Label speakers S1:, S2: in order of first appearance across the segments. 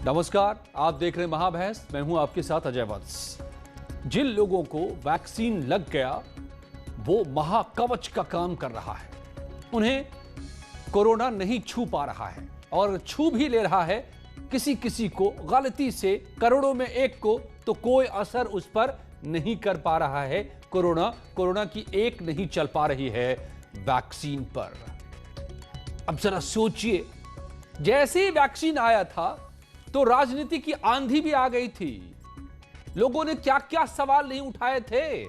S1: नमस्कार, आप देख रहे हैं महाबहस। मैं हूं आपके साथ अजय वंश। जिन लोगों को वैक्सीन लग गया वो महाकवच का काम कर रहा है। उन्हें कोरोना नहीं छू पा रहा है और छू भी ले रहा है किसी किसी को गलती से, करोड़ों में एक को, तो कोई असर उस पर नहीं कर पा रहा है। कोरोना की एक नहीं चल पा रही है वैक्सीन पर। अब जरा सोचिए, जैसे ही वैक्सीन आया था तो राजनीति की आंधी भी आ गई थी। लोगों ने क्या क्या सवाल नहीं उठाए थे।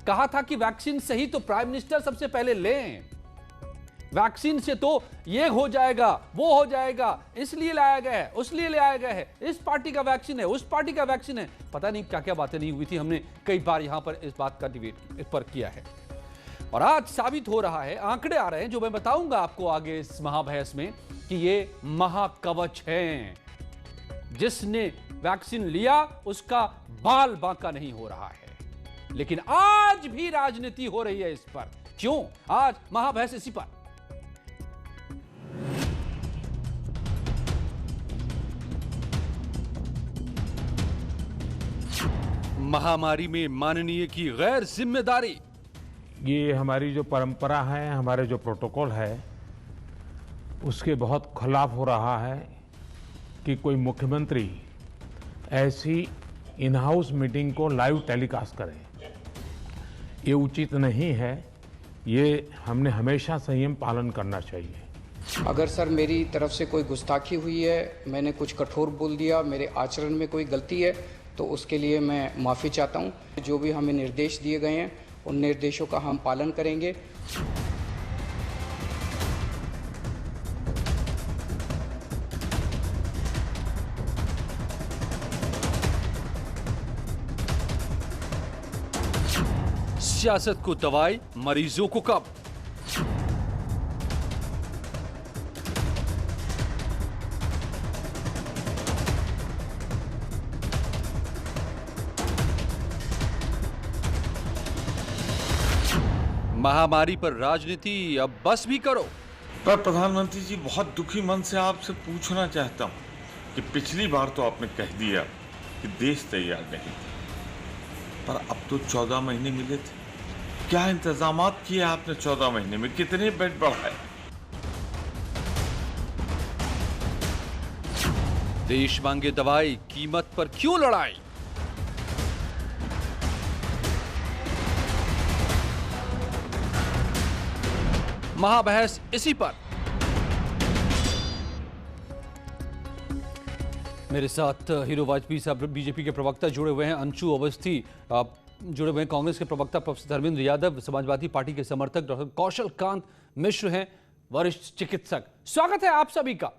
S1: कहा था कि वैक्सीन सही तो प्राइम मिनिस्टर सबसे पहले लें, वैक्सीन से तो ये हो जाएगा, वो हो जाएगा, इसलिए लाया गया है, उसलिए लाया गया है, इस पार्टी का वैक्सीन है, उस पार्टी का वैक्सीन है। पता नहीं क्या क्या बातें नहीं हुई थी। हमने कई बार यहां पर इस बात का डिबेट इस पर किया है और आज साबित हो रहा है, आंकड़े आ रहे हैं जो मैं बताऊंगा आपको आगे इस महाबहस में, कि ये महाकवच है। जिसने वैक्सीन लिया उसका बाल बांका नहीं हो रहा है। लेकिन आज भी राजनीति हो रही है इस पर। क्यों? आज महाबहस इसी पर। महामारी में माननीय की गैर जिम्मेदारी।
S2: ये हमारी जो परंपरा है, हमारे जो प्रोटोकॉल है, उसके बहुत खिलाफ हो रहा है कि कोई मुख्यमंत्री ऐसी इन हाउस मीटिंग को लाइव टेलीकास्ट करे। ये उचित नहीं है। ये हमने हमेशा संयम पालन करना चाहिए।
S3: अगर सर मेरी तरफ से कोई गुस्ताखी हुई है, मैंने कुछ कठोर बोल दिया, मेरे आचरण में कोई गलती है, तो उसके लिए मैं माफ़ी चाहता हूं। जो भी हमें निर्देश दिए गए हैं उन निर्देशों का हम पालन करेंगे।
S1: सियासत को दवाई, मरीजों को कब। महामारी पर राजनीति अब बस भी करो।
S4: पर प्रधानमंत्री जी, बहुत दुखी मन से आपसे पूछना चाहता हूं कि पिछली बार तो आपने कह दिया कि देश तैयार नहीं था, पर अब तो 14 महीने मिले थे। क्या इंतजामात किए आपने 14 महीने में? कितने बेड बढ़ाए?
S1: देश मांगे दवाई, कीमत पर क्यों लड़ाई। महाबहस इसी पर। मेरे साथ हीरो वाजपेयी साहब बीजेपी के प्रवक्ता जुड़े हुए हैं, अंशु अवस्थी जुड़े हुए हैं, कांग्रेस के प्रवक्ता प्रोफेसर धर्मेंद्र यादव, समाजवादी पार्टी के समर्थक डॉक्टर कौशल कांत मिश्र हैं, वरिष्ठ चिकित्सक। स्वागत है आप सभी का।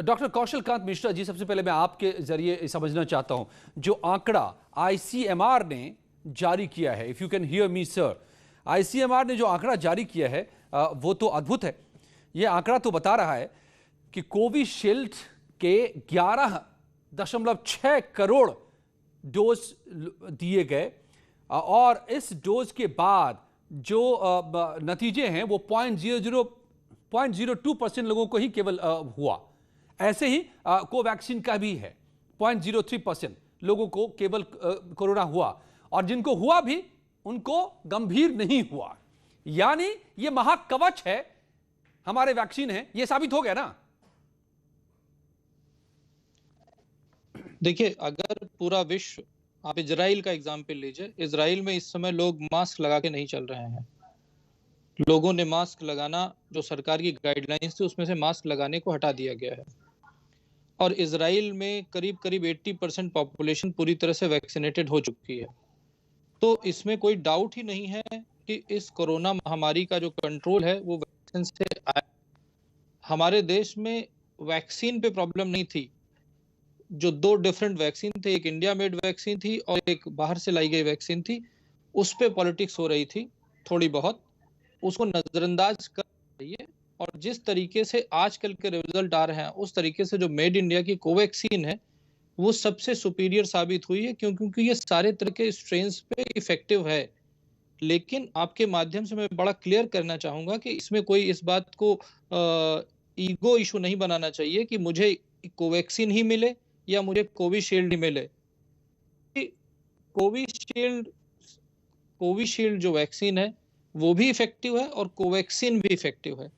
S1: डॉक्टर कौशल कांत मिश्रा जी, सबसे पहले मैं आपके जरिए समझना चाहता हूं, जो आंकड़ा आईसीएमआर ने जारी किया है, if you can hear me sir, ICMR ने जो आंकड़ा जारी किया है वो तो अद्भुत है। यह आंकड़ा तो बता रहा है कि कोविशील्ड के 11.6 करोड़ डोज दिए गए और इस डोज के बाद जो नतीजे हैं वो 0.02% लोगों को ही केवल हुआ। ऐसे ही कोवैक्सीन का भी है, 0.03% लोगों को केवल कोरोना हुआ और जिनको हुआ भी उनको गंभीर नहीं हुआ। यानी ये महाकवच है, हमारे वैक्सीन है, ये साबित हो गया ना।
S5: देखिए, अगर पूरा विश्व, आप इजराइल का एग्जाम्पल लीजिए, इजराइल में इस समय लोग मास्क लगा के नहीं चल रहे हैं। लोगों ने मास्क लगाना, जो सरकार की गाइडलाइंस थी उसमें से मास्क लगाने को हटा दिया गया है और इजराइल में करीब करीब 80% पॉपुलेशन पूरी तरह से वैक्सीनेटेड हो चुकी है। तो इसमें कोई डाउट ही नहीं है कि इस कोरोना महामारी का जो कंट्रोल है वो वैक्सीन से आया। हमारे देश में वैक्सीन पे प्रॉब्लम नहीं थी। जो 2 डिफरेंट वैक्सीन थे, एक इंडिया मेड वैक्सीन थी और एक बाहर से लाई गई वैक्सीन थी, उस पे पॉलिटिक्स हो रही थी थोड़ी बहुत, उसको नजरअंदाज कर रही है। और जिस तरीके से आजकल के रिजल्ट आ रहे हैं उस तरीके से जो मेड इंडिया की कोवैक्सीन है वो सबसे सुपीरियर साबित हुई है, क्योंकि ये सारे तरह के स्ट्रेन्स पे इफेक्टिव है। लेकिन आपके माध्यम से मैं बड़ा क्लियर करना चाहूंगा कि इसमें कोई इस बात को ईगो इशू नहीं बनाना चाहिए कि मुझे कोवैक्सीन ही मिले या मुझे कोविशील्ड ही मिले। कोविशील्ड जो वैक्सीन है वो भी इफेक्टिव है और कोवैक्सीन भी इफेक्टिव है।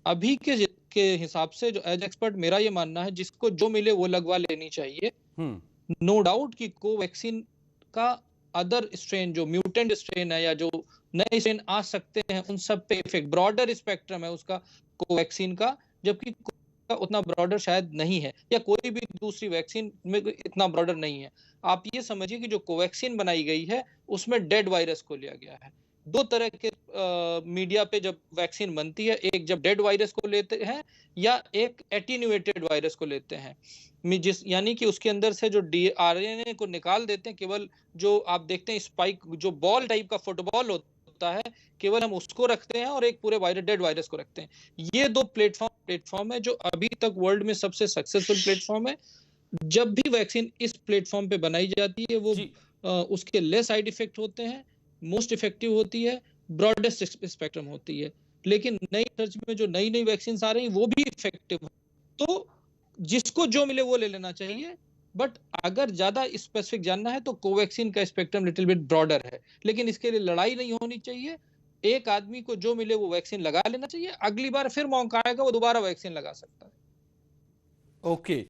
S5: अभी के हिसाब से जो एज एक्सपर्ट मेरा ये मानना है, जिसको जो मिले वो लगवा लेनी चाहिए। नो डाउट कि कोवैक्सीन का अदर स्ट्रेन, जो म्यूटेंट स्ट्रेन है या जो नए स्ट्रेन आ सकते हैं, उन सब पे इफेक्ट, ब्रॉडर स्पेक्ट्रम है उसका कोवैक्सीन का, जबकि उतना ब्रॉडर शायद नहीं है, या कोई भी दूसरी वैक्सीन में इतना ब्रॉडर नहीं है। आप ये समझिए कि जो कोवैक्सीन बनाई गई है उसमें डेड वायरस को लिया गया है। दो तरह के मीडिया पे जब वैक्सीन बनती है, एक जब डेड वायरस को लेते हैं या एक एटीन्यूएटेड वायरस को लेते हैं, यानी कि उसके अंदर से जो आरएनए को निकाल देते हैं, केवल जो आप देखते हैं स्पाइक, जो बॉल टाइप का फुटबॉल होता है, केवल हम उसको रखते हैं और एक पूरे वायरस, डेड वायरस को रखते हैं। ये दो प्लेटफॉर्म है जो अभी तक वर्ल्ड में सबसे सक्सेसफुल प्लेटफॉर्म है। जब भी वैक्सीन इस प्लेटफॉर्म पे बनाई जाती है वो उसके लेस साइड इफेक्ट होते हैं, मोस्ट इफेक्टिव होती है, ब्रॉडेस्ट स्पेक्ट्रम होती है। लेकिन नई रिसर्च में जो नई नई वैक्सीन आ रही हैं वो भी इफेक्टिव है। तो जिसको जो मिले वो ले लेना चाहिए, बट अगर ज्यादा स्पेसिफिक जानना है तो कोवैक्सीन का स्पेक्ट्रम लिटिल बिट ब्रॉडर है, लेकिन इसके लिए लड़ाई नहीं होनी चाहिए। एक आदमी को जो मिले वो वैक्सीन लगा लेना चाहिए, अगली बार फिर मौका आएगा वो दोबारा वैक्सीन लगा सकता है।
S1: ओके।